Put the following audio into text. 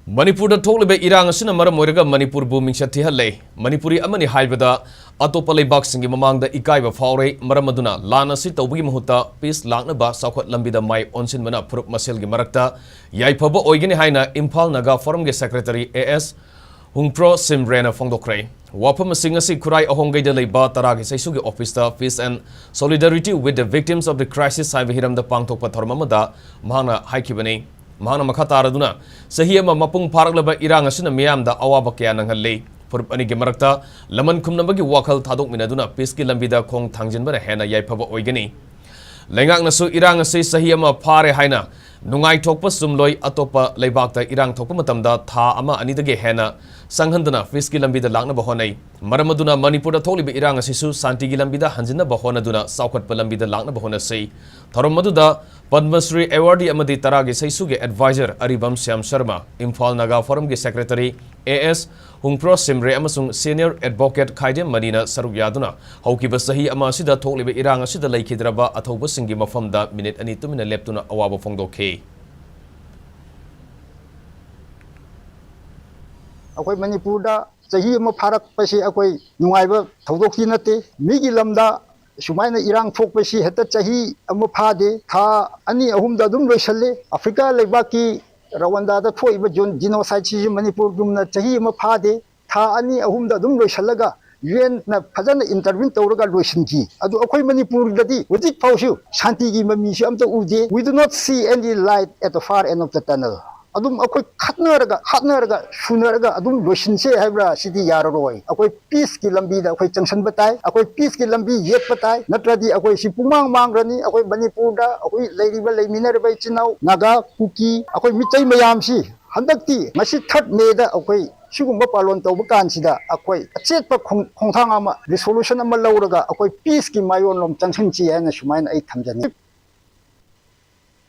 Manipur da thoklibe Erang asina maram oiraga Manipur bu mingchat thihalle Manipuri amani haibada atopa leibak singi meemangda ekaiba phaore maram aduna Laan asi tawbagi mahutta peace laknaba saukhat lambida mai onsinbana phurup maselgi marakta yaiphaba oigani haina Imphal naga forum ge secretary AS hungpro simrena fongdorakli wafam singasi kurai ahonggaida leiba taragi saisugi office da peace and solidarity with the victims of the crisis haiba hiramda pangthokpa thormamada mahana haikibani Mahana Makataraduna, Sahima Mapung Paraglaba Erang asina Miamda Awabakya Nanghale, Phurup ani ge marakta, Laman Kumnabagi Wakal Tadok Minaduna, Piski Lambida Kong Tangjinbara Haina yaiphaba oigani. Lengak nasu Erang asi Sahima Phaore haina, Nungai Tokpa Sumloi Atopa Leibakta Erang Tokpa Matamda Tha Ama Anidage Haina, Sanghandana, Piski Lambida Lakna Bahonai, Maramaduna Manipur Tolibi Erang asisu, Santigi Lambida Hanjina Bahonaduna, Saukhat Palambida Lakna Bahona say, Thoromaduda, Padma Shri Awardee Amadi Taragi Saisuge Advisor Aribam Syam Sharma, Imphal Naga Forum Ge Secretary AS Hungpro Simre Amasung Senior Advocate Khaidem Madina Saruk Yaduna, Haukiba Sahi Amasida Tolibe Erang asida Laikidraba Athoba Singi Mafamda Minute Ani 2 minute Leptuna Awaba Fongdorakli. Akoi Manipur da sahi ama pharak pasi akoi nungaiba thodokhi nate migi lamda sumaina Erang thokpasi heta sahi ama phade tha ani ahum da dum loisalle Africa leibaki Rwanda da thoiba genocide si Manipur dumna sahi ama phade tha ani ahum da dum loisallaga UN na phajana intervene tawraga loisinki adu akoi Manipur dadi hojik phausu shanti gi mami si amta uje. We do not see any light at the far end of the tunnel. Adum akoi khatnaraga sunaraga adum loisinse haibra sidi yararoi akoi peace ki lambi da akoi changsan batai akoi peace ki lambi yet batai natradi akoi si pumang mangrani akoi Manipur da akoi leiriba leiminarba chinau naga kuki akoi michai mayam si handakti ngasi 3rd May da akoi sigumba palon tawba kansida akoi achetpa khongthang ama resolution ama lauraga akoi peace ki mayon lom changsan chi haina sumaina ai thamjani.